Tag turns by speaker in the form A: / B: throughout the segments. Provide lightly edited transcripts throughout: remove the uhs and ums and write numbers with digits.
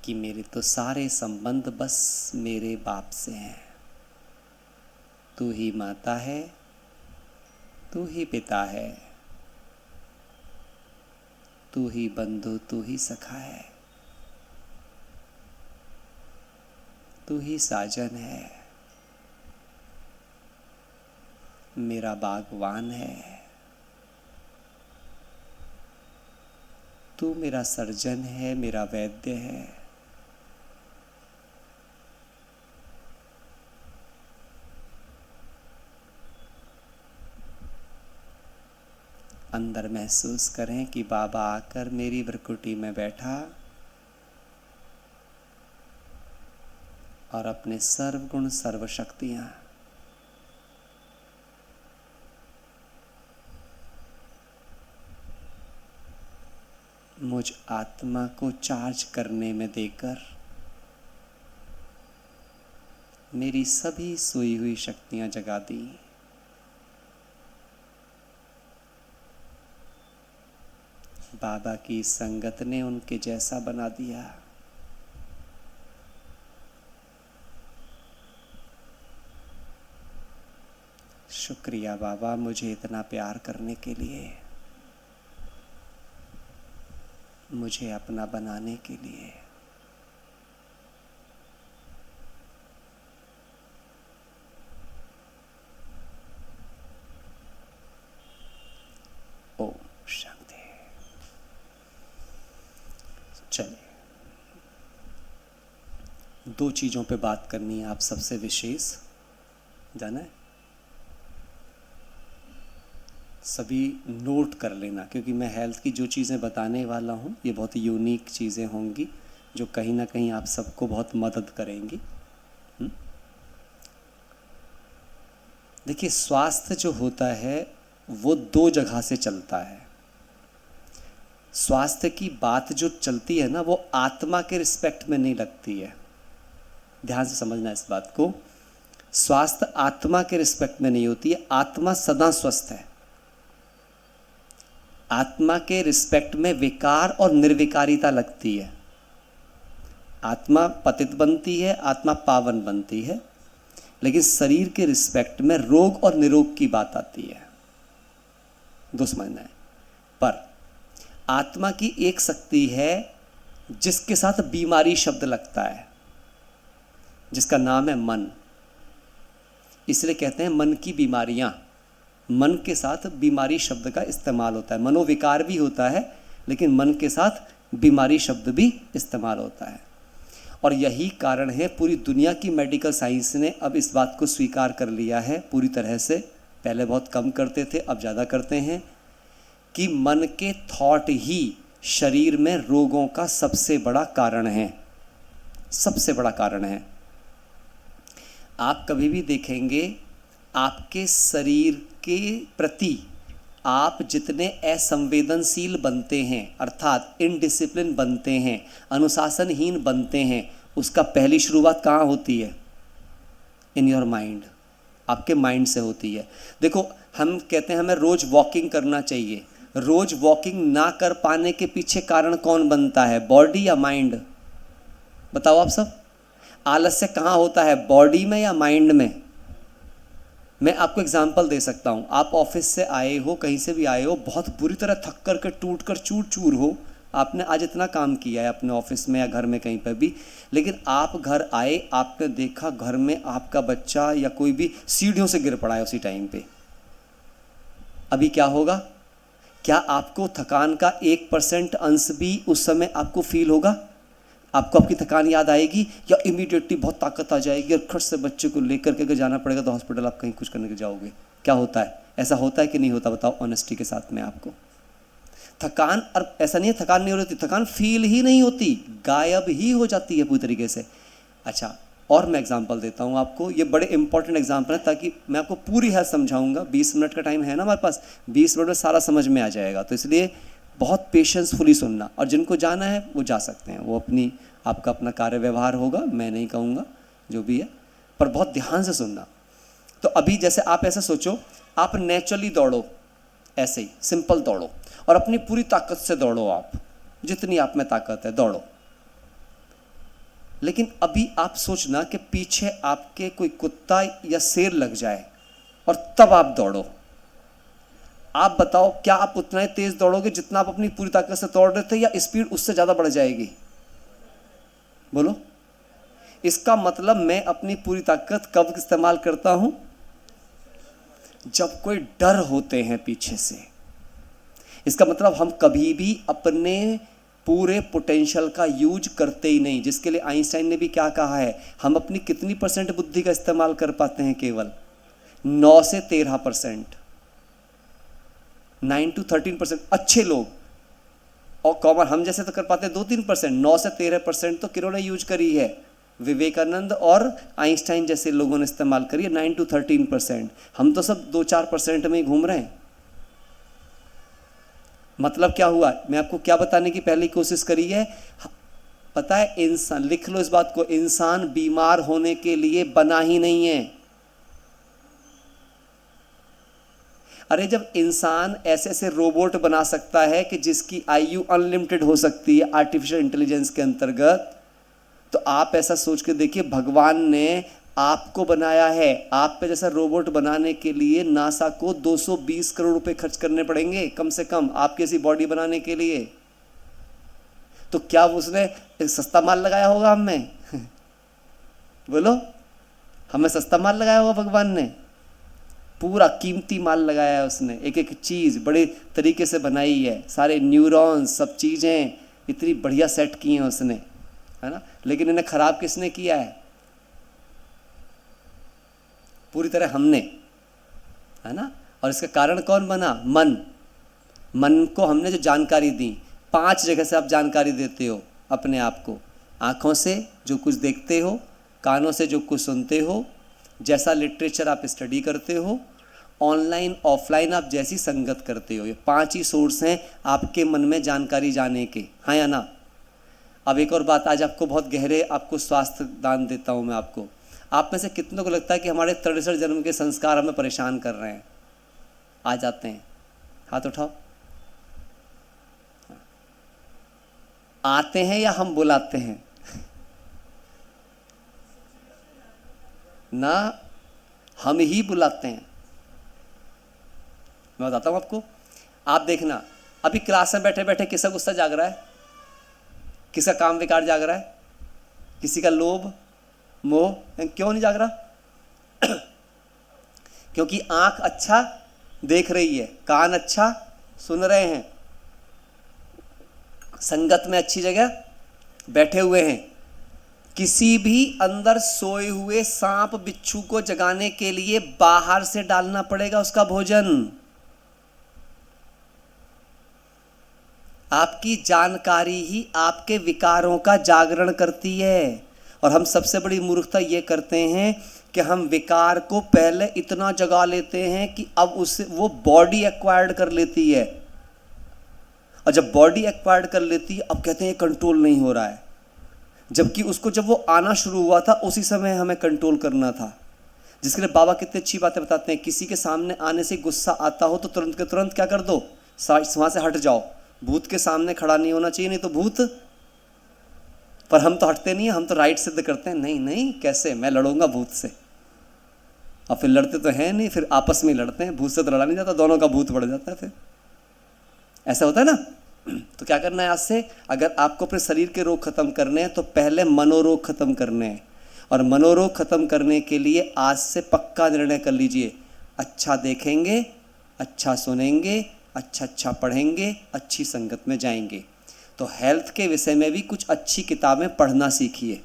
A: कि मेरे तो सारे संबंध बस मेरे बाप से हैं। तू ही माता है, तू ही पिता है, तू ही बंधु, तू ही सखा है, तू ही साजन है, मेरा बागवान है, तू मेरा सर्जन है, मेरा वैद्य है। अंदर महसूस करें कि बाबा आकर मेरी वृकुटी में बैठा और अपने सर्वगुण सर्व शक्तियां मुझ आत्मा को चार्ज करने में देकर मेरी सभी सोई हुई शक्तियां जगा दी। बाबा की संगत ने उनके जैसा बना दिया। शुक्रिया बाबा मुझे इतना प्यार करने के लिए, मुझे अपना बनाने के लिए। ओम शांति। चलिए, दो चीज़ों पे बात करनी है आप सबसे विशेष, जाना है? सभी नोट कर लेना, क्योंकि मैं हेल्थ की जो चीज़ें बताने वाला हूँ ये बहुत यूनिक चीज़ें होंगी जो कहीं ना कहीं आप सबको बहुत मदद करेंगी। देखिए, स्वास्थ्य जो होता है वो दो जगह से चलता है। स्वास्थ्य की बात जो चलती है ना, वो आत्मा के रिस्पेक्ट में नहीं लगती है। ध्यान से समझना इस बात को। स्वास्थ्य आत्मा के रिस्पेक्ट में नहीं होती है। आत्मा सदा स्वस्थ है। आत्मा के रिस्पेक्ट में विकार और निर्विकारिता लगती है। आत्मा पतित बनती है, आत्मा पावन बनती है, लेकिन शरीर के रिस्पेक्ट में रोग और निरोग की बात आती है। दो समझना है। पर आत्मा की एक शक्ति है जिसके साथ बीमारी शब्द लगता है, जिसका नाम है मन। इसलिए कहते हैं मन की बीमारियां। मन के साथ बीमारी शब्द का इस्तेमाल होता है। मनोविकार भी होता है, लेकिन मन के साथ बीमारी शब्द भी इस्तेमाल होता है। और यही कारण है, पूरी दुनिया की मेडिकल साइंस ने अब इस बात को स्वीकार कर लिया है पूरी तरह से। पहले बहुत कम करते थे, अब ज़्यादा करते हैं, कि मन के थॉट ही शरीर में रोगों का सबसे बड़ा कारण है। सबसे बड़ा कारण है। आप कभी भी देखेंगे, आपके शरीर के प्रति आप जितने असंवेदनशील बनते हैं, अर्थात इनडिसिप्लिन बनते हैं, अनुशासनहीन बनते हैं, उसका पहली शुरुआत कहाँ होती है? In your mind. आपके माइंड से होती है। देखो, हम कहते हैं हमें रोज वॉकिंग करना चाहिए। रोज वॉकिंग ना कर पाने के पीछे कारण कौन बनता है? बॉडी या माइंड? बताओ आप सब। आलस्य कहाँ होता है, बॉडी में या माइंड में? मैं आपको एग्जांपल दे सकता हूँ। आप ऑफिस से आए हो, कहीं से भी आए हो, बहुत बुरी तरह थक कर के टूट कर चूर चूर हो, आपने आज इतना काम किया है अपने ऑफिस में या घर में कहीं पर भी, लेकिन आप घर आए, आपने देखा घर में आपका बच्चा या कोई भी सीढ़ियों से गिर पड़ा है उसी टाइम पे। अभी क्या होगा? क्या आपको थकान का 1% अंश भी उस समय आपको फील होगा? आपको आपकी थकान याद आएगी, या इमीडिएटली बहुत ताकत आ जाएगी और खट से बच्चे को लेकर के अगर जाना पड़ेगा तो हॉस्पिटल आप कहीं कुछ करने के जाओगे? क्या होता है? ऐसा होता है कि नहीं होता? बताओ ऑनेस्टी के साथ में आपको। थकान, और ऐसा नहीं है थकान नहीं होती, थकान फील ही नहीं होती, गायब ही हो जाती है पूरी तरीके से। अच्छा, और मैं एग्जांपल देता हूँ आपको। ये बड़े इंपॉर्टेंट एग्जांपल है, ताकि मैं आपको पूरी हेल्थ समझाऊंगा। 20 मिनट का टाइम है ना हमारे पास, 20 मिनट में सारा समझ में आ जाएगा। तो इसलिए बहुत पेशेंसफुली सुनना, और जिनको जाना है वो जा सकते हैं, वो अपनी आपका अपना कार्य व्यवहार होगा, मैं नहीं कहूँगा जो भी है, पर बहुत ध्यान से सुनना। तो अभी जैसे आप ऐसा सोचो, आप नेचुरली दौड़ो, ऐसे ही सिंपल दौड़ो, और अपनी पूरी ताकत से दौड़ो। आप जितनी आप में ताकत है दौड़ो। लेकिन अभी आप सोचना कि पीछे आपके कोई कुत्ता या शेर लग जाए और तब आप दौड़ो। आप बताओ, क्या आप उतना ही तेज दौड़ोगे जितना आप अपनी पूरी ताकत से दौड़ रहे थे, या स्पीड उससे ज़्यादा बढ़ जाएगी? बोलो। इसका मतलब मैं अपनी पूरी ताकत कब इस्तेमाल करता हूं? जब कोई डर होते हैं पीछे से। इसका मतलब हम कभी भी अपने पूरे पोटेंशियल का यूज करते ही नहीं, जिसके लिए आइंस्टाइन ने भी क्या कहा है, हम अपनी कितनी % बुद्धि का इस्तेमाल कर पाते हैं? केवल 9 से 13%, 9 to 13%। अच्छे लोग और कॉमन हम जैसे तो कर पाते हैं 2-3%, 9 से 13% तो किन्होंने यूज करी है? विवेकानंद और आइंस्टाइन जैसे लोगों ने इस्तेमाल करी है, 9 to 13%। हम तो सब 2-4% में ही घूम रहे हैं। मतलब क्या हुआ? मैं आपको क्या बताने की पहली कोशिश करी है, पता है, इंसान, लिख लो इस बात को, इंसान बीमार होने के लिए बना ही नहीं है। अरे जब इंसान ऐसे ऐसे रोबोट बना सकता है कि जिसकी आयु अनलिमिटेड हो सकती है आर्टिफिशियल इंटेलिजेंस के अंतर्गत, तो आप ऐसा सोच के देखिए, भगवान ने आपको बनाया है, आप पे जैसा रोबोट बनाने के लिए नासा को 220 करोड़ रुपए खर्च करने पड़ेंगे कम से कम, आपकी ऐसी बॉडी बनाने के लिए। तो क्या उसने सस्ता माल लगाया होगा हम में? बोलो, हमें सस्ता माल लगाया होगा भगवान ने? पूरा कीमती माल लगाया है उसने, एक एक चीज़ बड़े तरीके से बनाई है, सारे न्यूरॉन्स, सब चीज़ें इतनी बढ़िया सेट की हैं उसने, है ना। लेकिन इन्हें खराब किसने किया है? पूरी तरह हमने, है ना। और इसका कारण कौन बना? मन। मन को हमने जो जानकारी दी, 5 जगह से आप जानकारी देते हो अपने आप को। आँखों से जो कुछ देखते हो, कानों से जो कुछ सुनते हो, जैसा लिटरेचर आप स्टडी करते हो, ऑनलाइन ऑफलाइन आप जैसी संगत करते हो। ये 5 ही सोर्स हैं आपके मन में जानकारी जाने के, हाँ या ना। अब एक और बात, आज आपको बहुत गहरे आपको स्वास्थ्य दान देता हूँ मैं आपको। आप में से कितनों को लगता है कि हमारे 63 जन्म के संस्कार हमें परेशान कर रहे हैं? आ जाते हैं, हाथ उठाओ। आते हैं या हम बुलाते हैं? ना, हम ही बुलाते हैं। मैं बताता हूं आपको, आप देखना, अभी क्लास में बैठे बैठे किसका गुस्सा जाग रहा है? किसका काम विकार जाग रहा है? किसी का लोभ मोह क्यों नहीं जाग रहा? क्योंकि आंख अच्छा देख रही है, कान अच्छा सुन रहे हैं, संगत में अच्छी जगह बैठे हुए हैं। किसी भी अंदर सोए हुए सांप बिच्छू को जगाने के लिए बाहर से डालना पड़ेगा उसका भोजन। आपकी जानकारी ही आपके विकारों का जागरण करती है। और हम सबसे बड़ी मूर्खता ये करते हैं कि हम विकार को पहले इतना जगा लेते हैं कि अब उसे वो बॉडी एक्वायर्ड कर लेती है, और जब बॉडी एक्वायर्ड कर लेती है अब कहते हैं कंट्रोल नहीं हो रहा है, जबकि उसको जब वो आना शुरू हुआ था उसी समय हमें कंट्रोल करना था। जिसके लिए बाबा कितनी अच्छी बातें बताते हैं, किसी के सामने आने से गुस्सा आता हो तो तुरंत के तुरंत क्या कर दो, वहाँ से हट जाओ। भूत के सामने खड़ा नहीं होना चाहिए, नहीं तो भूत। पर हम तो हटते नहीं हैं, हम तो राइट सिद्ध करते हैं, नहीं नहीं कैसे, मैं लड़ूंगा भूत से। और फिर लड़ते तो हैं नहीं, फिर आपस में लड़ते हैं, भूत से तो लड़ा नहीं जाता, दोनों का भूत बढ़ जाता है। फिर ऐसा होता है ना। तो क्या करना है आज से, अगर आपको अपने शरीर के रोग खत्म करने हैं तो पहले मनोरोग खत्म करने हैं। और मनोरोग खत्म करने के लिए आज से पक्का निर्णय कर लीजिए, अच्छा देखेंगे, अच्छा सुनेंगे, अच्छा पढ़ेंगे, अच्छी संगत में जाएंगे। तो हेल्थ के विषय में भी कुछ अच्छी किताबें पढ़ना सीखिए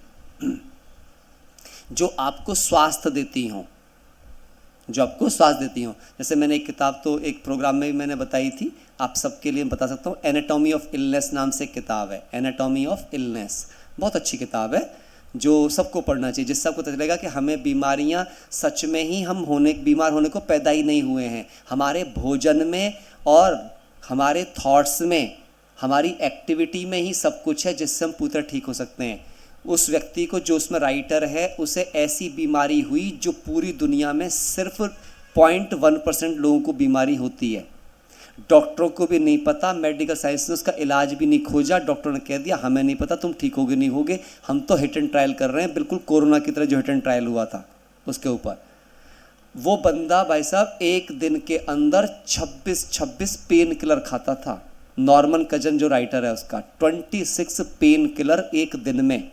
A: जो आपको स्वास्थ्य देती हों, जो आपको स्वास्थ्य देती हों। जैसे मैंने एक किताब तो एक प्रोग्राम में भी मैंने बताई थी, आप सबके लिए बता सकता हूँ, एनाटॉमी ऑफ इलनेस नाम से किताब है। एनाटॉमी ऑफ इलनेस बहुत अच्छी किताब है जो सबको पढ़ना चाहिए, जिससे आपको पता चलेगा कि हमें बीमारियां सच में ही हम बीमार होने को पैदा ही नहीं हुए हैं। हमारे भोजन में और हमारे थॉट्स में, हमारी एक्टिविटी में ही सब कुछ है जिससे हम पूरी तरह ठीक हो सकते हैं। उस व्यक्ति को जो उसमें राइटर है उसे ऐसी बीमारी हुई जो पूरी दुनिया में सिर्फ 0.1% लोगों को बीमारी होती है। डॉक्टरों को भी नहीं पता, मेडिकल साइंस ने उसका इलाज भी नहीं खोजा, डॉक्टर ने कह दिया हमें नहीं पता तुम ठीक होगे नहीं होगे, हम तो हिट एंड ट्रायल कर रहे हैं, बिल्कुल कोरोना की तरह जो हिट एंड ट्रायल हुआ था उसके ऊपर। वो बंदा भाई साहब एक दिन के अंदर 26 पेन किलर खाता था। नॉर्मन कजन जो राइटर है उसका 26 पेन किलर एक दिन में।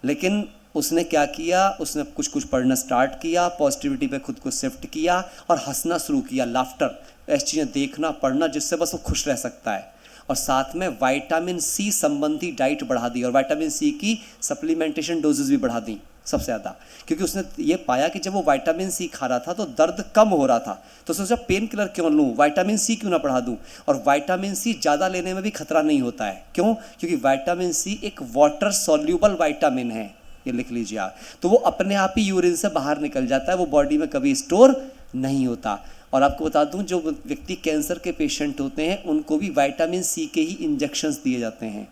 A: लेकिन उसने क्या किया, उसने कुछ कुछ पढ़ना स्टार्ट किया, पॉजिटिविटी पे खुद को शिफ्ट किया और हंसना शुरू किया, लाफ्टर, ऐसी चीज़ें देखना पढ़ना जिससे बस वो खुश रह सकता है। और साथ में विटामिन सी संबंधी डाइट बढ़ा दी और विटामिन सी की सप्लीमेंटेशन डोजेस भी बढ़ा दी सबसे ज़्यादा, क्योंकि उसने ये पाया कि जब वो विटामिन सी खा रहा था तो दर्द कम हो रहा था, तो सोचा पेन किलर क्यों लूँ, विटामिन सी क्यों ना बढ़ा दूँ। और विटामिन सी ज़्यादा लेने में भी खतरा नहीं होता है, क्यों, क्योंकि विटामिन सी एक वाटर सॉल्यूबल विटामिन है, ये लिख लीजिए आप। तो वो अपने आप ही यूरिन से बाहर निकल जाता है, वो बॉडी में कभी स्टोर नहीं होता। और आपको बता दूं, जो व्यक्ति कैंसर के पेशेंट होते हैं उनको भी विटामिन सी के ही इंजेक्शंस दिए जाते हैं।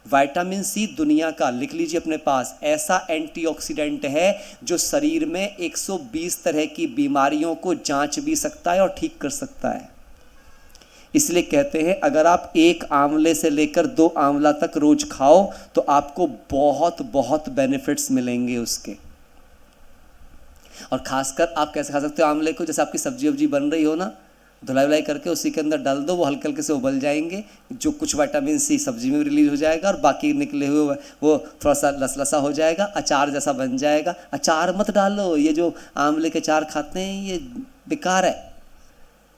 A: विटामिन सी दुनिया का, लिख लीजिए अपने पास, ऐसा एंटीऑक्सीडेंट है जो शरीर में 120 तरह की बीमारियों को जांच भी सकता है और ठीक कर सकता है। इसलिए कहते हैं अगर आप एक आंवले से लेकर 2 आंवला तक रोज खाओ तो आपको बहुत बहुत बेनिफिट्स मिलेंगे उसके। और खासकर आप कैसे खा सकते हो आंवले को, जैसे आपकी सब्जी वब्जी बन रही हो ना, धुलाई वुलाई करके उसी के अंदर डाल दो, वो हल्के हल्के से उबल जाएंगे, जो कुछ विटामिन सी सब्जी में रिलीज हो जाएगा और बाकी निकले हुए वो थोड़ा सा लसलसा हो जाएगा, अचार जैसा बन जाएगा। अचार मत डालो, ये जो आंवले के अचार खाते हैं ये बेकार है,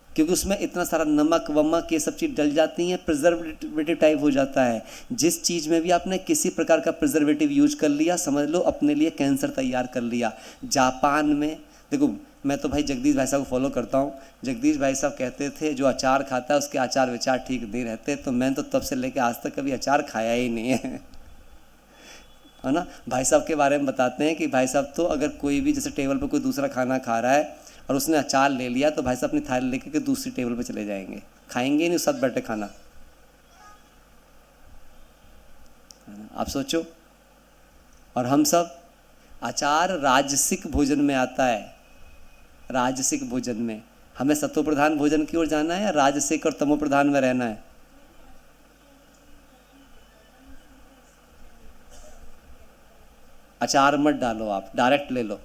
A: क्योंकि उसमें इतना सारा नमक वमक ये सब चीज़ डल जाती हैं, प्रिजर्वेटिव टाइप हो जाता है। जिस चीज़ में भी आपने किसी प्रकार का प्रिजर्वेटिव यूज कर लिया, समझ लो अपने लिए कैंसर तैयार कर लिया। जापान में देखो, मैं तो भाई जगदीश भाई साहब को फॉलो करता हूँ। जगदीश भाई साहब कहते थे जो अचार खाता है उसके आचार विचार ठीक नहीं रहते, तो मैं तो तब से लेकर आज तक कभी अचार खाया ही नहीं है ना। भाई साहब के बारे में बताते हैं कि भाई साहब तो अगर कोई भी जैसे टेबल पर कोई दूसरा खाना खा रहा है और उसने अचार ले लिया तो भाई साहब अपनी थाली लेकर के दूसरी टेबल पे चले जाएंगे, खाएंगे नहीं, साथ बैठे खाना। आप सोचो, और हम सब, अचार राजसिक भोजन में आता है, राजसिक भोजन में। हमें सत्व प्रधान भोजन की ओर जाना है या राजसिक और तमो प्रधान में रहना है? अचार मत डालो, आप डायरेक्ट ले लो।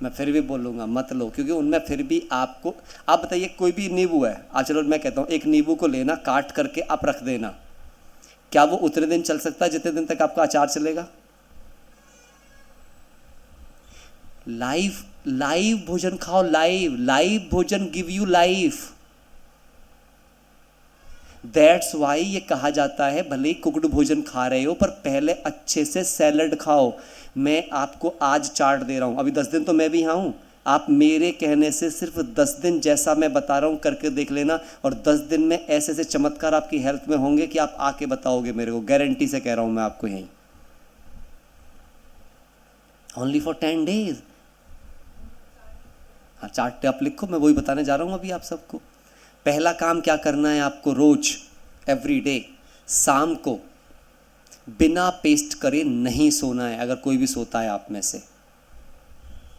A: मैं फिर भी बोलूँगा मत लो, क्योंकि उनमें फिर भी आपको, आप बताइए कोई भी नींबू है, आज चलो मैं कहता हूँ एक नींबू को लेना, काट करके आप रख देना, क्या वो उतने दिन चल सकता है जितने दिन तक आपका अचार चलेगा? लाइव भोजन खाओ, लाइव भोजन give you life. That's why ये कहा जाता है भले ही कुकड भोजन खा रहे हो पर पहले अच्छे से सैलड खाओ। मैं आपको आज चार्ट दे रहा हूं, अभी 10 दिन तो मैं भी यहाँ हूं, आप मेरे कहने से सिर्फ 10 दिन जैसा मैं बता रहा हूं करके देख लेना, और 10 दिन में ऐसे ऐसे चमत्कार आपकी हेल्थ में होंगे कि आप आके बताओगे मेरे को, गारंटी से कह रहा हूं मैं आपको। यहीं ओनली फॉर 10 days। हाँ, चार्ट आप लिखो, मैं वही बताने जा रहा हूँ अभी आप सबको। पहला काम क्या करना है आपको, रोज एवरी डे शाम को बिना पेस्ट करे नहीं सोना है। अगर कोई भी सोता है आप में से,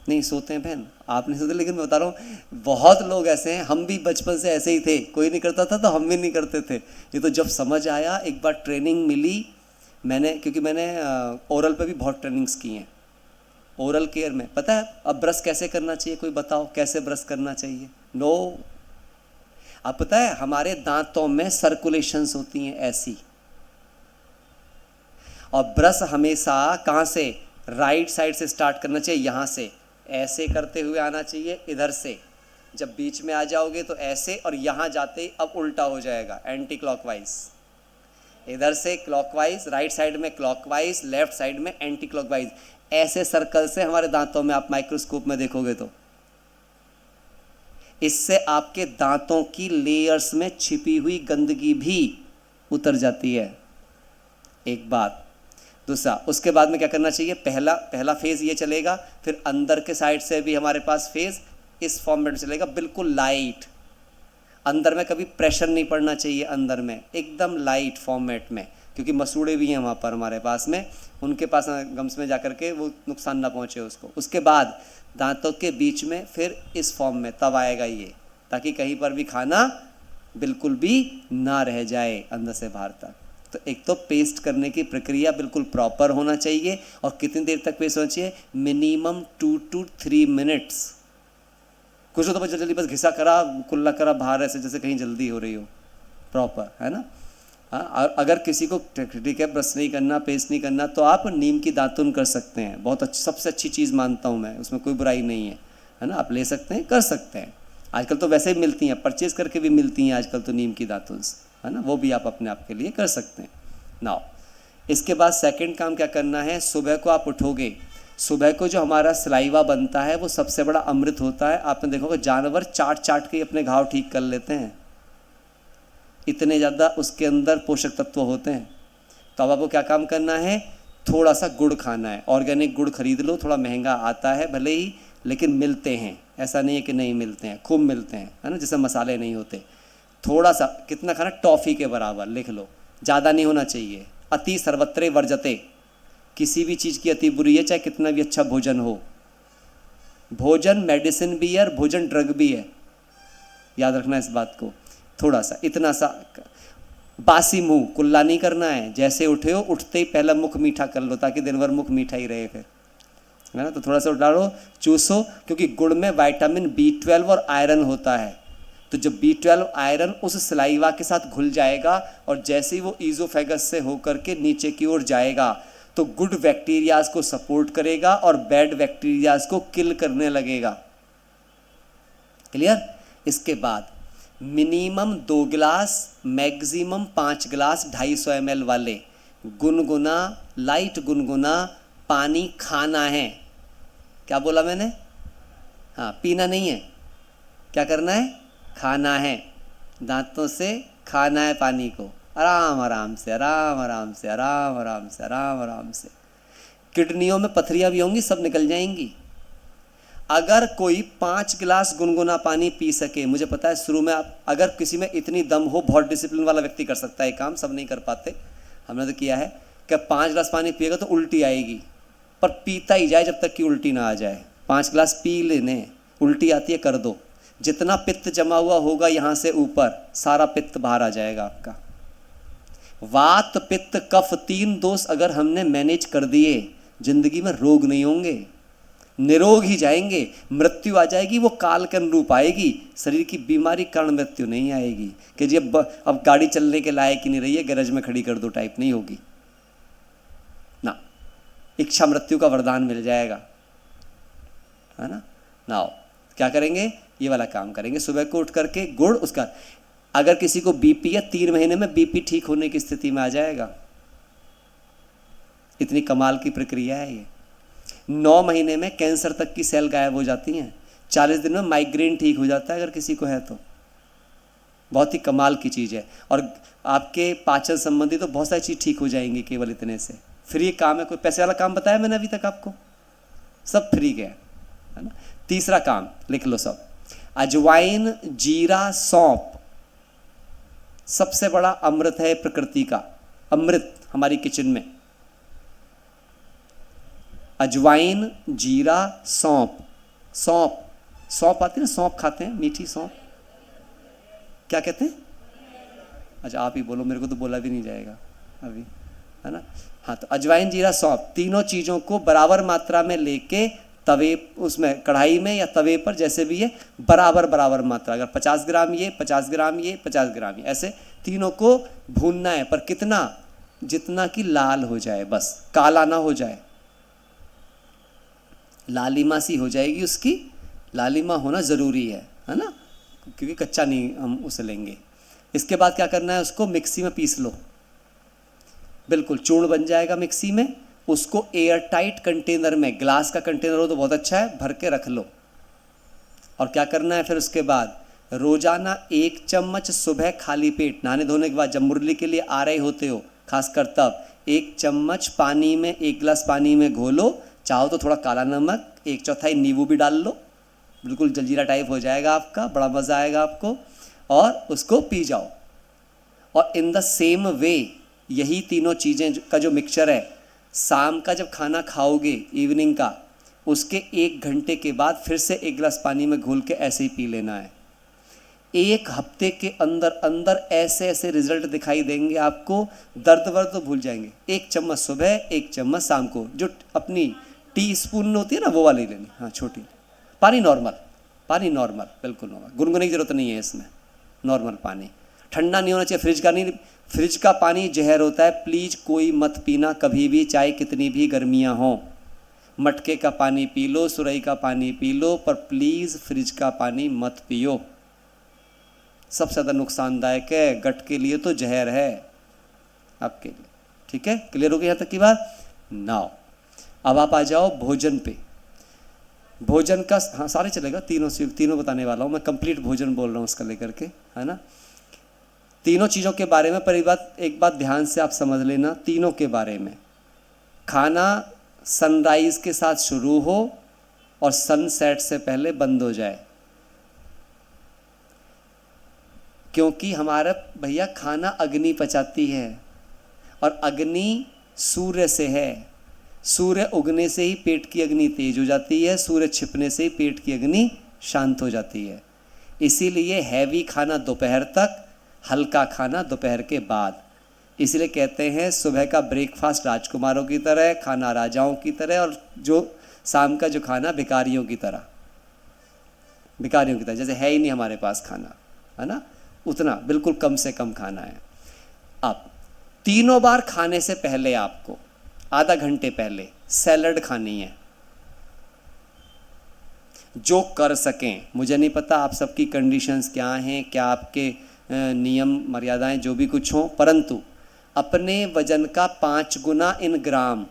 A: नहीं सोते हैं बहन, आप नहीं सोते, लेकिन मैं बता रहा हूँ बहुत लोग ऐसे हैं, हम भी बचपन से ऐसे ही थे, कोई नहीं करता था तो हम भी नहीं करते थे। ये तो जब समझ आया, एक बार ट्रेनिंग मिली मैंने, क्योंकि मैंने ओरल पे भी बहुत ट्रेनिंग्स की हैं, ओरल केयर में। पता है अब ब्रश कैसे करना चाहिए, कोई बताओ कैसे ब्रश करना चाहिए? नो, अब पता है हमारे दांतों में सर्कुलेशंस होती हैं ऐसी, और ब्रश हमेशा कहाँ से, राइट साइड से स्टार्ट करना चाहिए, यहाँ से ऐसे करते हुए आना चाहिए, इधर से जब बीच में आ जाओगे तो ऐसे, और यहाँ जाते ही अब उल्टा हो जाएगा, एंटी क्लॉकवाइज। इधर से क्लॉकवाइज, राइट साइड में क्लॉकवाइज, लेफ्ट साइड में एंटी क्लॉकवाइज, ऐसे सर्कल से हमारे दांतों में आप माइक्रोस्कोप में देखोगे तो। इससे आपके दांतों की लेयर्स में छिपी हुई गंदगी भी उतर जाती है, एक बात। दूसरा, उसके बाद में क्या करना चाहिए, पहला फेज ये चलेगा, फिर अंदर के साइड से भी हमारे पास फेज इस फॉर्मेट में चलेगा, बिल्कुल लाइट, अंदर में कभी प्रेशर नहीं पड़ना चाहिए, अंदर में एकदम लाइट फॉर्मेट में। क्योंकि मसूड़े भी हैं वहाँ पर हमारे पास में, उनके पास गम्स में जा कर के वो नुकसान ना पहुँचे उसको। उसके बाद दांतों के बीच में फिर इस फॉर्म में तब आएगा ये, ताकि कहीं पर भी खाना बिल्कुल भी ना रह जाए अंदर से बाहर तक। तो एक तो पेस्ट करने की प्रक्रिया बिल्कुल प्रॉपर होना चाहिए। और कितनी देर तक पेस्ट होना चाहिए? Minimum 2 to 3 minutes. कुछ तो बस जल्दी बस घिसा करा, कुल्ला करा बाहर, ऐसे जैसे कहीं जल्दी हो रही हो, प्रॉपर, है ना। हाँ, और अगर किसी को ठीक है ब्रश नहीं करना, पेस्ट नहीं करना, तो आप नीम की दातुन कर सकते हैं। बहुत अच्छी, सबसे अच्छी चीज़ मानता हूँ मैं, उसमें कोई बुराई नहीं है ना। आप ले सकते हैं, कर सकते हैं। आजकल तो वैसे ही मिलती हैं, परचेज़ करके भी मिलती हैं आजकल तो नीम की दातुन, है ना। वो भी आप अपने आप के लिए कर सकते हैं। नाउ इसके बाद सेकंड काम क्या करना है? सुबह को आप उठोगे, सुबह को जो हमारा सलाइवा बनता है वो सबसे बड़ा अमृत होता है। आपने देखोगे जानवर चाट चाट के अपने घाव ठीक कर लेते हैं, इतने ज़्यादा उसके अंदर पोषक तत्व होते हैं। तो अब आपको क्या काम करना है? थोड़ा सा गुड़ खाना है। ऑर्गेनिक गुड़ खरीद लो, थोड़ा महंगा आता है भले ही, लेकिन मिलते हैं, ऐसा नहीं है कि नहीं मिलते हैं, खूब मिलते हैं, है ना, जिसमें मसाले नहीं होते। थोड़ा सा, कितना खाना? टॉफ़ी के बराबर, लिख लो, ज़्यादा नहीं होना चाहिए। अति सर्वत्रे वर्जते, किसी भी चीज़ की अति बुरी है, चाहे कितना भी अच्छा भोजन हो। भोजन मेडिसिन भी है और भोजन ड्रग भी है, याद रखना इस बात को। थोड़ा सा, इतना सा, बासी मुंह, कुल्ला नहीं करना है। जैसे उठे हो, उठते ही पहला मुख मीठा कर लो, ताकि दिन भर मुख मीठा ही रहे फिर, है ना। तो थोड़ा सा उठा लो, चूसो, क्योंकि गुड़ में विटामिन B12 और आयरन होता है। तो जब B12 आयरन उस सलाइवा के साथ घुल जाएगा और जैसे ही वो ईजोफेगस से होकर के नीचे की ओर जाएगा, तो गुड बैक्टीरियाज को सपोर्ट करेगा और बैड बैक्टीरियाज को किल करने लगेगा। क्लियर? इसके बाद मिनिमम 2 गिलास, मैक्सिमम 5 गिलास 250 ml वाले गुनगुना, लाइट गुनगुना पानी खाना है। क्या बोला मैंने? हाँ, पीना नहीं है। क्या करना है? खाना है। दांतों से खाना है पानी को, आराम आराम से, आराम आराम से, आराम आराम से, आराम आराम से। किडनियों में पथरियाँ भी होंगी, सब निकल जाएंगी। अगर कोई 5 गिलास गुनगुना पानी पी सके, मुझे पता है शुरू में आप, अगर किसी में इतनी दम हो, बहुत डिसिप्लिन वाला व्यक्ति कर सकता है काम, सब नहीं कर पाते, हमने तो किया है, कि 5 गिलास पानी पिएगा तो उल्टी आएगी, पर पीता ही जाए जब तक कि उल्टी ना आ जाए। 5 गिलास पी लेने, उल्टी आती है कर दो, जितना पित्त जमा हुआ होगा यहाँ से ऊपर, सारा पित्त बाहर आ जाएगा आपका। वात पित्त कफ 3 दोष अगर हमने मैनेज कर दिए, जिंदगी में रोग नहीं होंगे, निरोग ही जाएंगे। मृत्यु आ जाएगी वो काल के अनुरूप आएगी, शरीर की बीमारी कारण मृत्यु नहीं आएगी कि जी अब गाड़ी चलने के लायक ही नहीं रही है, गैरेज में खड़ी कर दो टाइप नहीं होगी ना। इच्छा मृत्यु का वरदान मिल जाएगा, है ना। नाउ क्या करेंगे? ये वाला काम करेंगे। सुबह को उठ करके गुड़, उसका अगर किसी को बीपी है, 3 महीने में बीपी ठीक होने की स्थिति में आ जाएगा। इतनी कमाल की प्रक्रिया है ये। 9 महीने में कैंसर तक की सेल गायब हो जाती हैं। 40 दिन में माइग्रेन ठीक हो जाता है अगर किसी को है तो। बहुत ही कमाल की चीज़ है। और आपके पाचन संबंधी तो बहुत सारी चीज़ ठीक हो जाएंगी केवल इतने से। फ्री काम है, कोई पैसे वाला काम बताया मैंने अभी तक आपको? सब फ्री के है ना। तीसरा काम लिख लो सब, अजवाइन, जीरा, सौंफ सबसे बड़ा अमृत है प्रकृति का। अमृत हमारी किचन में, अजवाइन, जीरा, सौंफ। सौंफ, सौंफ आती है ना, सौंफ खाते हैं, मीठी सौंफ, क्या कहते हैं? अच्छा आप ही बोलो, मेरे को तो बोला भी नहीं जाएगा अभी, है ना। हाँ, तो अजवाइन, जीरा, सौंफ, तीनों चीज़ों को बराबर मात्रा में लेके तवे, उसमें कढ़ाई में या तवे पर, जैसे भी है, बराबर बराबर मात्रा, अगर 50 ग्राम ये, 50 ग्राम ये, 50 ग्राम ये, ऐसे तीनों को भूनना है। पर कितना? जितना कि लाल हो जाए, बस काला ना हो जाए, लालिमा सी हो जाएगी उसकी। लालिमा होना ज़रूरी है ना, क्योंकि कच्चा नहीं हम उसे लेंगे। इसके बाद क्या करना है? उसको मिक्सी में पीस लो, बिल्कुल चूर्ण बन जाएगा मिक्सी में। उसको एयर टाइट कंटेनर में, ग्लास का कंटेनर हो तो बहुत अच्छा है, भर के रख लो। और क्या करना है फिर उसके बाद? रोजाना 1 चम्मच सुबह खाली पेट, नहाने धोने के बाद, जब मुरली के लिए आ रहे होते हो खासकर तब, 1 चम्मच पानी में, 1 गिलास पानी में घोलो। चाहो तो थोड़ा काला नमक, 1/4 नींबू भी डाल लो, बिल्कुल जलजीरा टाइप हो जाएगा आपका, बड़ा मज़ा आएगा आपको। और उसको पी जाओ। और इन द सेम वे यही तीनों चीज़ें का जो मिक्सचर है, शाम का जब खाना खाओगे इवनिंग का, उसके 1 घंटे के बाद फिर से 1 गिलास पानी में घोल के ऐसे ही पी लेना है। 1 हफ्ते के अंदर अंदर ऐसे ऐसे रिजल्ट दिखाई देंगे आपको, दर्द वर्द तो भूल जाएंगे। 1 चम्मच सुबह, 1 चम्मच शाम को, जो अपनी टी स्पून होती है ना वो वाली लेनी, हाँ छोटी। पानी नॉर्मल, पानी नॉर्मल, बिल्कुल नॉर्मल, गुनगुने की जरूरत नहीं है इसमें, नॉर्मल पानी, ठंडा नहीं होना चाहिए, फ्रिज का नहीं, फ्रिज का पानी जहर होता है, प्लीज़ कोई मत पीना कभी भी, चाहे कितनी भी गर्मियाँ हों। मटके का पानी पी लो, सुरई का पानी पी लो, पर प्लीज़ फ्रिज का पानी मत पियो, सबसे ज़्यादा नुकसानदायक है, गट के लिए तो जहर है आपके लिए। ठीक है, क्लियर हो गया यहाँ तक की बात? नाउ अब आप आ जाओ भोजन पे। भोजन का, हाँ सारे चलेगा, तीनों बताने वाला हूँ मैं, कंप्लीट भोजन बोल रहा हूँ उसका लेकर के, है ना, तीनों चीज़ों के बारे में। पर एक बात ध्यान से आप समझ लेना, तीनों के बारे में। खाना सनराइज के साथ शुरू हो और सनसेट से पहले बंद हो जाए, क्योंकि हमारा भैया खाना अग्नि पचाती है और अग्नि सूर्य से है। सूर्य उगने से ही पेट की अग्नि तेज हो जाती है, सूर्य छिपने से ही पेट की अग्नि शांत हो जाती है। इसीलिए हैवी खाना दोपहर तक, हल्का खाना दोपहर के बाद। इसलिए कहते हैं सुबह का ब्रेकफास्ट राजकुमारों की तरह, खाना राजाओं की तरह, और जो शाम का जो खाना भिखारियों की तरह, भिखारियों की तरह, जैसे है ही नहीं हमारे पास खाना, है ना, उतना बिल्कुल कम से कम खाना है। अब तीनों बार खाने से पहले आपको आधा घंटे पहले सैलड खानी है, जो कर सकें। मुझे नहीं पता आप सबकी कंडीशंस क्या हैं, क्या आपके नियम मर्यादाएं जो भी कुछ हों, परंतु अपने वजन का 5 गुना इन ग्राम।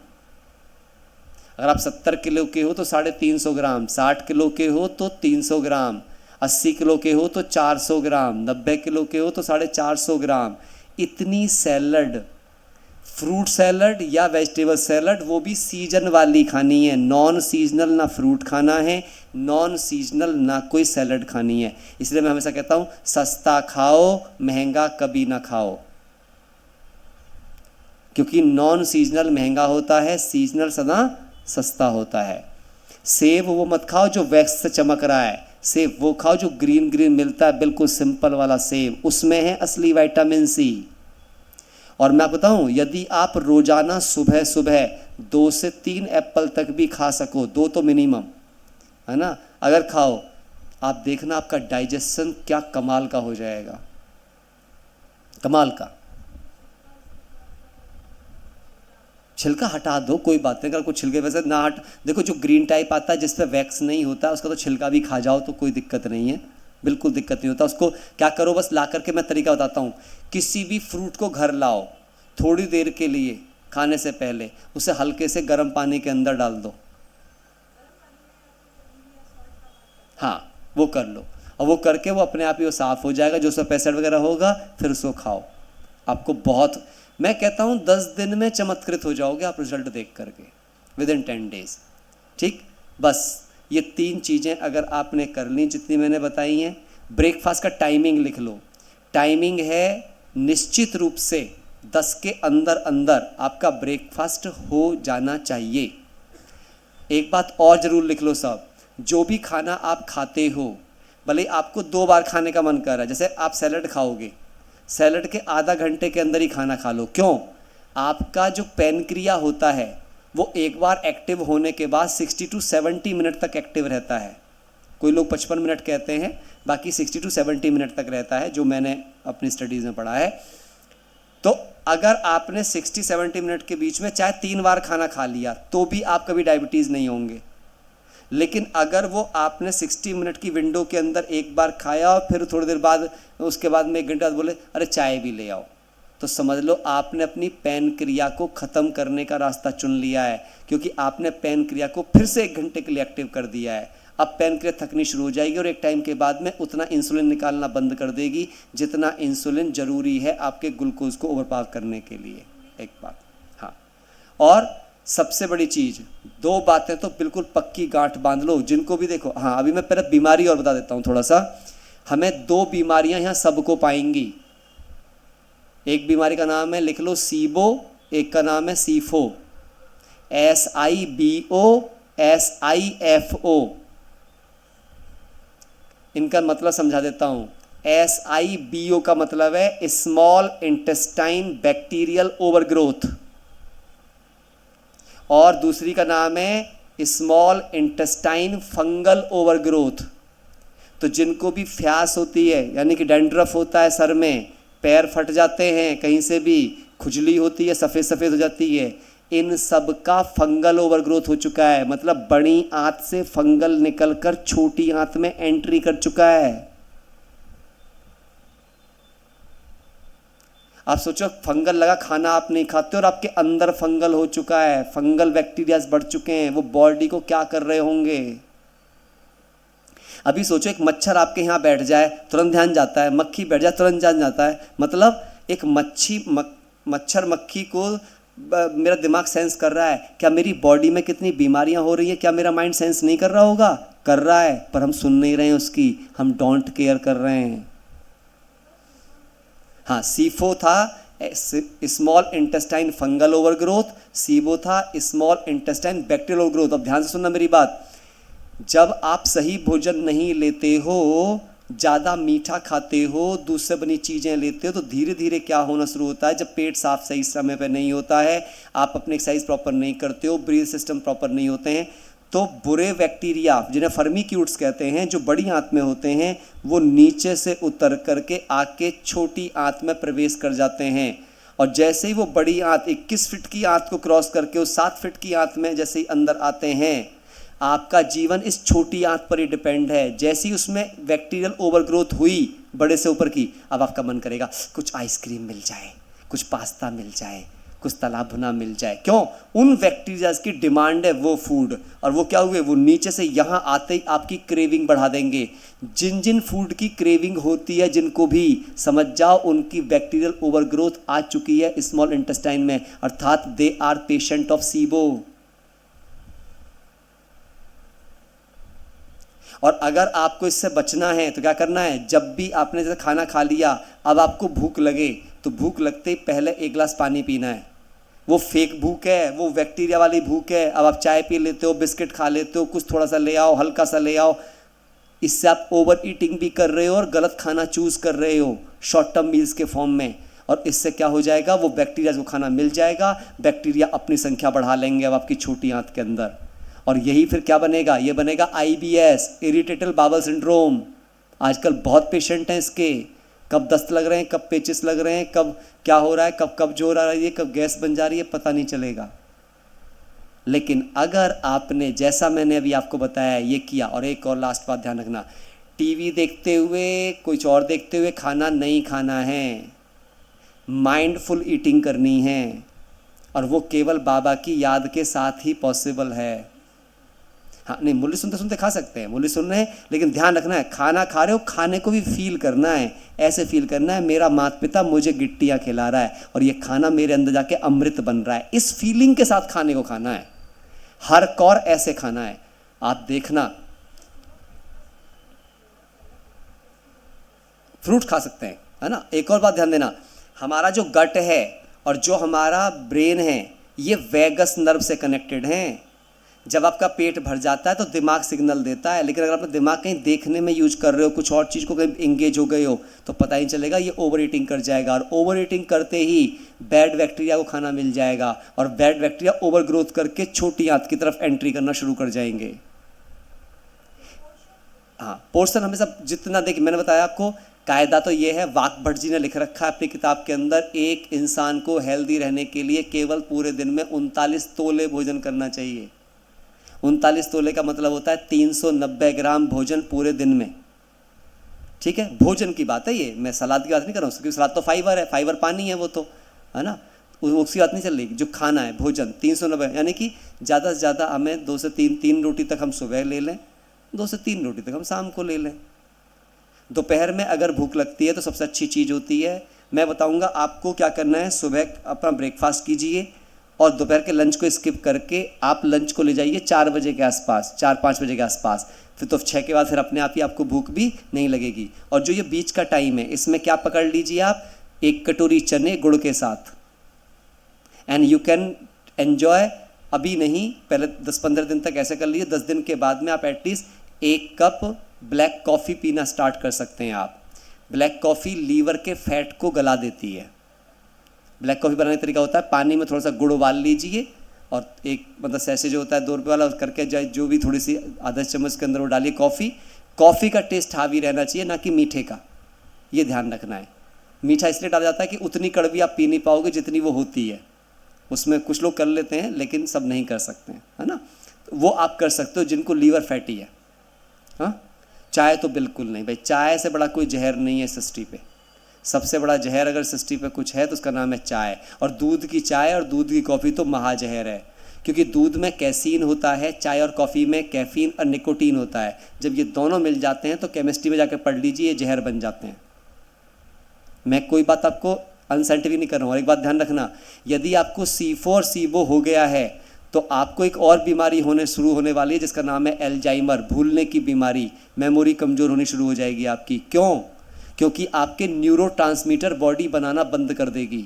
A: अगर आप 70 किलो के हो तो 350 ग्राम, 60 किलो के हो तो 300 ग्राम, 80 किलो के हो तो 400 ग्राम, 90 किलो के हो तो 450 ग्राम। इतनी सैलड, फ्रूट सैलड या वेजिटेबल सैलड, वो भी सीजन वाली खानी है। नॉन सीजनल ना फ्रूट खाना है, नॉन सीजनल ना कोई सैलड खानी है। इसलिए मैं हमेशा कहता हूँ सस्ता खाओ, महंगा कभी ना खाओ, क्योंकि नॉन सीजनल महंगा होता है, सीजनल सदा सस्ता होता है। सेब वो मत खाओ जो वैक्स से चमक रहा है, सेब वो खाओ जो ग्रीन ग्रीन मिलता है, बिल्कुल सिंपल वाला सेब, उसमें है असली विटामिन सी। और मैं बताऊं, यदि आप रोजाना सुबह सुबह 2 से 3 एप्पल तक भी खा सको, 2 तो मिनिमम, है ना, अगर खाओ, आप देखना आपका डाइजेशन क्या कमाल का हो जाएगा, कमाल का। छिलका हटा दो, कोई बात नहीं, अगर कुछ छिलके वैसे ना हट, देखो जो ग्रीन टाइप आता है जिस पे वैक्स नहीं होता, उसका तो छिलका भी खा जाओ तो कोई दिक्कत नहीं है, बिल्कुल दिक्कत नहीं होता। उसको क्या करो, बस ला करके मैं तरीका बताता हूँ। किसी भी फ्रूट को घर लाओ, थोड़ी देर के लिए खाने से पहले उसे हल्के से गर्म पानी के अंदर डाल दो, हाँ वो कर लो, और वो करके वो अपने आप ही वो साफ़ हो जाएगा, जो सब एसिड वगैरह होगा, फिर उसको खाओ। आपको बहुत, मैं कहता हूँ 10 दिन में चमत्कृत हो जाओगे आप रिजल्ट देख करके, विदिन 10 डेज। ठीक, बस ये 3 चीज़ें अगर आपने कर ली जितनी मैंने बताई हैं। ब्रेकफास्ट का टाइमिंग लिख लो, टाइमिंग है निश्चित रूप से 10 के अंदर अंदर आपका ब्रेकफास्ट हो जाना चाहिए। एक बात और ज़रूर लिख लो सब, जो भी खाना आप खाते हो, भले आपको 2 बार खाने का मन कर रहा है, जैसे आप सैलड खाओगे, सैलड के आधा घंटे के अंदर ही खाना खा लो। क्यों? आपका जो पैनक्रिया होता है वो एक बार एक्टिव होने के बाद 60 to 70 मिनट तक एक्टिव रहता है। कोई लोग 55 मिनट कहते हैं, बाकी 60 to 70 मिनट तक रहता है, जो मैंने अपनी स्टडीज़ में पढ़ा है। तो अगर आपने 60-70 मिनट के बीच में चाहे 3 बार खाना खा लिया तो भी आप कभी डायबिटीज़ नहीं होंगे। लेकिन अगर वो आपने 60 मिनट की विंडो के अंदर एक बार खाया और फिर थोड़ी देर बाद, उसके बाद में 1 घंटे बाद बोले अरे चाय भी ले आओ, तो समझ लो आपने अपनी पैन क्रिया को ख़त्म करने का रास्ता चुन लिया है, क्योंकि आपने पैन क्रिया को फिर से 1 घंटे के लिए एक्टिव कर दिया है। अब पैन क्रिया थकनी शुरू हो जाएगी और एक टाइम के बाद में उतना इंसुलिन निकालना बंद कर देगी जितना इंसुलिन ज़रूरी है आपके ग्लूकोज को ओवरपावर करने के लिए। एक बात, हाँ, और सबसे बड़ी चीज़, 2 बातें तो बिल्कुल पक्की गांठ बांध लो जिनको भी देखो। हाँ, अभी मैं पहले बीमारी और बता देता हूँ थोड़ा सा। हमें 2 बीमारियाँ यहाँ सबको पाएंगी, एक बीमारी का नाम है, लिख लो सीबो, एक का नाम है सीफो, SIBO, SIFO। इनका मतलब समझा देता हूं। SIBO का मतलब है स्मॉल इंटेस्टाइन बैक्टीरियल ओवरग्रोथ, और दूसरी का नाम है स्मॉल इंटेस्टाइन फंगल ओवरग्रोथ। तो जिनको भी फ्यास होती है, यानी कि डैंड्रफ होता है सर में, पैर फट जाते हैं, कहीं से भी खुजली होती है, सफ़ेद सफ़ेद हो जाती है, इन सब का फंगल ओवरग्रोथ हो चुका है। मतलब बड़ी आंत से फंगल निकलकर छोटी आंत में एंट्री कर चुका है। आप सोचो, फंगल लगा, खाना आप नहीं खाते और आपके अंदर फंगल हो चुका है, फंगल बैक्टीरियाज बढ़ चुके हैं, वो बॉडी को क्या कर रहे होंगे। अभी सोचो, एक मच्छर आपके यहाँ बैठ जाए तुरंत ध्यान जाता है, मक्खी बैठ जाए तुरंत ध्यान जाता है। मतलब एक मच्छर मक्खी को मेरा दिमाग सेंस कर रहा है, क्या मेरी बॉडी में कितनी बीमारियां हो रही हैं, क्या मेरा माइंड सेंस नहीं कर रहा होगा? कर रहा है, पर हम सुन नहीं रहे हैं उसकी, हम डोंट केयर कर रहे हैं। हाँ, सीफो था small intestine fungal overgrowth, SIBO था स्मॉल इंटेस्टाइन बैक्टीरियल ओवरग्रोथ। अब ध्यान से सुनना मेरी बात, जब आप सही भोजन नहीं लेते हो, ज़्यादा मीठा खाते हो, दूध से बनी चीज़ें लेते हो, तो धीरे धीरे क्या होना शुरू होता है, जब पेट साफ सही समय पर नहीं होता है, आप अपने एक्सरसाइज प्रॉपर नहीं करते हो, ब्रीथ सिस्टम प्रॉपर नहीं होते हैं, तो बुरे बैक्टीरिया जिन्हें फर्मिक्यूट्स कहते हैं, जो बड़ी आंत में होते हैं, वो नीचे से उतर करके आके छोटी आंत में प्रवेश कर जाते हैं। और जैसे ही वो बड़ी आंत 21 फीट की आंत को क्रॉस करके उस 7 फीट की आंत में जैसे ही अंदर आते हैं, आपका जीवन इस छोटी आंत पर ही डिपेंड है। जैसे ही उसमें बैक्टीरियल ओवरग्रोथ हुई बड़े से ऊपर की, अब आपका मन करेगा कुछ आइसक्रीम मिल जाए, कुछ पास्ता मिल जाए, कुछ तला भुना मिल जाए। क्यों? उन बैक्टीरिया की डिमांड है वो फूड, और वो क्या हुए, वो नीचे से यहाँ आते ही आपकी क्रेविंग बढ़ा देंगे। जिन जिन फूड की क्रेविंग होती है, जिनको भी समझ जाओ उनकी बैक्टीरियल ओवरग्रोथ आ चुकी है स्मॉल इंटेस्टाइन में, अर्थात they are patient of SIBO. और अगर आपको इससे बचना है तो क्या करना है, जब भी आपने जैसे खाना खा लिया, अब आपको भूख लगे, तो भूख लगते ही पहले 1 गिलास पानी पीना है। वो फेक भूख है, वो बैक्टीरिया वाली भूख है। अब आप चाय पी लेते हो, बिस्किट खा लेते हो, कुछ थोड़ा सा ले आओ, हल्का सा ले आओ, इससे आप ओवर ईटिंग भी कर रहे हो और गलत खाना चूज कर रहे हो शॉर्ट टर्म मील्स के फॉर्म में। और इससे क्या हो जाएगा, वो बैक्टीरिया को खाना मिल जाएगा, बैक्टीरिया अपनी संख्या बढ़ा लेंगे अब आपकी छोटी आंत के अंदर, और यही फिर क्या बनेगा, ये बनेगा IBS, इरिटेबल बाउल सिंड्रोम। आजकल बहुत पेशेंट हैं इसके, कब दस्त लग रहे हैं, कब पेचिस लग रहे हैं, कब क्या हो रहा है, कब कब्ज हो रहा है, कब गैस बन जा रही है, पता नहीं चलेगा। लेकिन अगर आपने जैसा मैंने अभी आपको बताया ये किया, और एक और लास्ट बात ध्यान रखना, टीवी देखते हुए, कुछ और देखते हुए खाना नहीं खाना है, माइंडफुल ईटिंग करनी है, और वो केवल बाबा की याद के साथ ही पॉसिबल है। हाँ, नहीं, मूल्य सुनते सुनते खा सकते हैं, मूल्य सुन रहे हैं, लेकिन ध्यान रखना है, खाना खा रहे हो, खाने को भी फील करना है, ऐसे फील करना है मेरा माता पिता मुझे गिट्टियाँ खिला रहा है और ये खाना मेरे अंदर जाके अमृत बन रहा है। इस फीलिंग के साथ खाने को खाना है, हर कौर ऐसे खाना है। आप देखना, फ्रूट खा सकते हैं, है ना। एक और बात ध्यान देना, हमारा जो गट है और जो हमारा ब्रेन है, ये वैगस नर्व से कनेक्टेड हैं। जब आपका पेट भर जाता है तो दिमाग सिग्नल देता है, लेकिन अगर अपना दिमाग कहीं देखने में यूज कर रहे हो, कुछ और चीज़ को कहीं इंगेज हो गए हो, तो पता ही चलेगा, ये ओवर ईटिंग कर जाएगा, और ओवर ईटिंग करते ही बैड बैक्टीरिया को खाना मिल जाएगा, और बैड बैक्टीरिया ओवर ग्रोथ करके छोटी आंत की तरफ एंट्री करना शुरू कर जाएंगे। हाँ, पोर्शन हमेशा जितना, देखिए मैंने बताया आपको, कायदा तो ये है, वाक भट्ट जी ने लिख रखा है अपनी किताब के अंदर, एक इंसान को हेल्दी रहने के लिए केवल पूरे दिन में 39 तोले भोजन करना चाहिए। 39 तोले का मतलब होता है 390 ग्राम भोजन पूरे दिन में। ठीक है, भोजन की बात है ये, मैं सलाद की बात नहीं कर रहा हूँ, क्योंकि सलाद तो फाइबर है, फाइबर पानी है वो तो, है ना, उसकी बात नहीं चल रही। जो खाना है भोजन 390, यानी कि ज़्यादा से ज़्यादा हमें 2 से 3 रोटी तक हम सुबह ले लें, 2 से 3 रोटी तक हम शाम को ले लें। दोपहर में अगर भूख लगती है तो सबसे अच्छी चीज़ होती है, मैं बताऊँगा आपको क्या करना है, सुबह अपना ब्रेकफास्ट कीजिए और दोपहर के लंच को स्किप करके आप लंच को ले जाइए 4 बजे के आसपास, 4-5 बजे के आसपास, फिर तो 6 के बाद फिर अपने आप ही आपको भूख भी नहीं लगेगी। और जो ये बीच का टाइम है, इसमें क्या पकड़ लीजिए आप, 1 कटोरी चने गुड़ के साथ, एंड यू कैन एन्जॉय, अभी नहीं, पहले 10-15 दिन तक ऐसे कर लीजिए, 10 दिन के बाद में आप एटलीस्ट 1 कप ब्लैक कॉफ़ी पीना स्टार्ट कर सकते हैं आप। ब्लैक कॉफ़ी लीवर के फैट को गला देती है। ब्लैक कॉफ़ी बनाने का तरीका होता है, पानी में थोड़ा सा गुड़ उबाल लीजिए और एक मतलब सैसे जो होता है 2 रुपये वाला करके जाए, जो भी थोड़ी सी आधा चम्मच के अंदर वो डालिए कॉफ़ी। कॉफ़ी का टेस्ट हावी रहना चाहिए, ना कि मीठे का, ये ध्यान रखना है। मीठा इसलिए डाला जाता है कि उतनी कड़वी आप पी नहीं पाओगे जितनी वो होती है। उसमें कुछ लोग कर लेते हैं लेकिन सब नहीं कर सकते हैं, है ना। वो आप कर सकते हो जिनको लीवर फैटी है। हाँ, चाय तो बिल्कुल नहीं भाई, चाय से बड़ा कोई जहर नहीं है सृष्टि पे। सबसे बड़ा जहर अगर सृष्टि पे कुछ है तो उसका नाम है चाय। और दूध की चाय और दूध की कॉफ़ी तो महाजहर है, क्योंकि दूध में कैसीन होता है, चाय और कॉफ़ी में कैफीन और निकोटीन होता है। जब ये दोनों मिल जाते हैं तो केमिस्ट्री में जाकर पढ़ लीजिए, ये जहर बन जाते हैं। मैं कोई बात आपको अनसाइंटिफिक नहीं कर रहा हूँ। और एक बात ध्यान रखना, यदि आपको C4 और SIBO हो गया है तो आपको एक और बीमारी शुरू होने वाली है जिसका नाम है एल्जाइमर, भूलने की बीमारी। मेमोरी कमज़ोर होनी शुरू हो जाएगी आपकी। क्यों? क्योंकि आपके न्यूरोट्रांसमीटर बॉडी बनाना बंद कर देगी।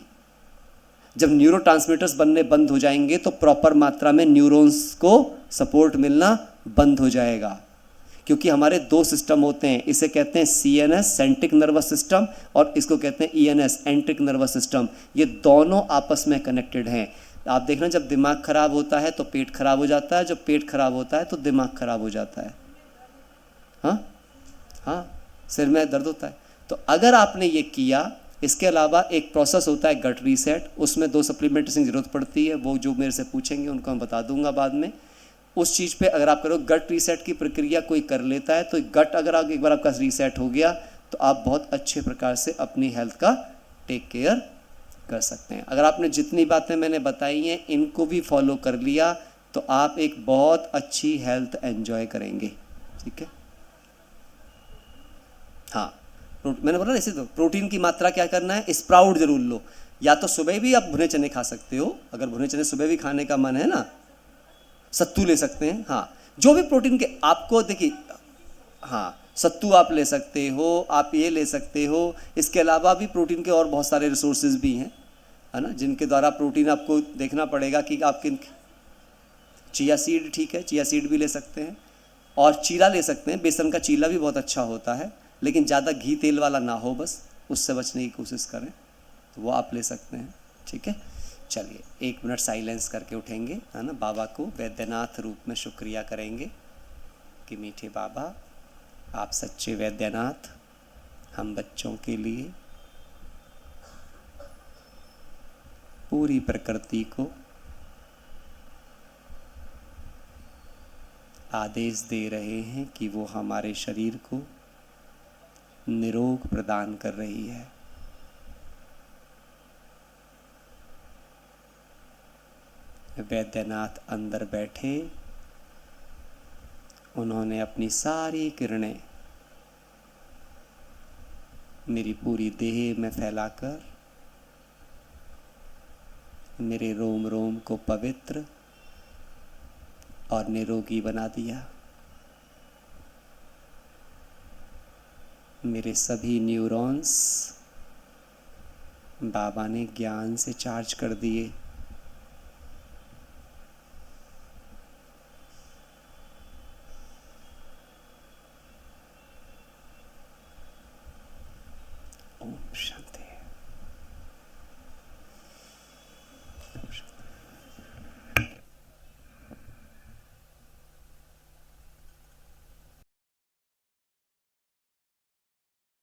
A: जब न्यूरोट्रांसमीटर्स बनने बंद हो जाएंगे तो प्रॉपर मात्रा में न्यूरॉन्स को सपोर्ट मिलना बंद हो जाएगा। क्योंकि हमारे 2 सिस्टम होते हैं, इसे कहते हैं CNS सेंट्रिक नर्वस सिस्टम और इसको कहते हैं ENS एंट्रिक नर्वस सिस्टम। ये दोनों आपस में कनेक्टेड हैं। आप देखना, जब दिमाग खराब होता है तो पेट खराब हो जाता है, जब पेट खराब होता है तो दिमाग खराब हो जाता है। हाँ हाँ, सिर में दर्द होता है। तो अगर आपने ये किया, इसके अलावा एक प्रोसेस होता है गट रीसेट, उसमें 2 सप्लीमेंटेशन की जरूरत पड़ती है। वो जो मेरे से पूछेंगे उनको मैं बता दूंगा बाद में। उस चीज़ पे अगर आप करो, गट रीसेट की प्रक्रिया कोई कर लेता है तो गट अगर एक बार आपका रीसेट हो गया तो आप बहुत अच्छे प्रकार से अपनी हेल्थ का टेक केयर कर सकते हैं। अगर आपने जितनी बातें मैंने बताई हैं इनको भी फॉलो कर लिया तो आप एक बहुत अच्छी हेल्थ एंजॉय करेंगे। ठीक है। हाँ, मैंने बोला ऐसे, तो प्रोटीन की मात्रा क्या करना है, स्प्राउट जरूर लो। या तो सुबह भी आप भुने चने खा सकते हो, अगर भुने चने सुबह भी खाने का मन है ना, सत्तू ले सकते हैं। हाँ, जो भी प्रोटीन के आपको देखिए, हाँ सत्तू आप ले सकते हो, आप ये ले सकते हो। इसके अलावा भी प्रोटीन के और बहुत सारे रिसोर्सेज भी हैं, है ना, जिनके द्वारा प्रोटीन आपको देखना पड़ेगा कि आप किन। चिया सीड, ठीक है, चिया सीड भी ले सकते हैं। और चीला ले सकते हैं, बेसन का चीला भी बहुत अच्छा होता है, लेकिन ज़्यादा घी तेल वाला ना हो, बस उससे बचने की कोशिश करें, तो वो आप ले सकते हैं। ठीक है, चलिए 1 मिनट साइलेंस करके उठेंगे, है ना, बाबा को वैद्यनाथ रूप में शुक्रिया करेंगे कि मीठे बाबा, आप सच्चे वैद्यनाथ, हम बच्चों के लिए पूरी प्रकृति को आदेश दे रहे हैं कि वो हमारे शरीर को निरोग प्रदान कर रही है। वैद्यनाथ अंदर बैठे, उन्होंने अपनी सारी किरणें मेरी पूरी देह में फैलाकर मेरे रोम रोम को पवित्र और निरोगी बना दिया। मेरे सभी न्यूरॉन्स बाबा ने ज्ञान से चार्ज कर दिए। ओम शांति।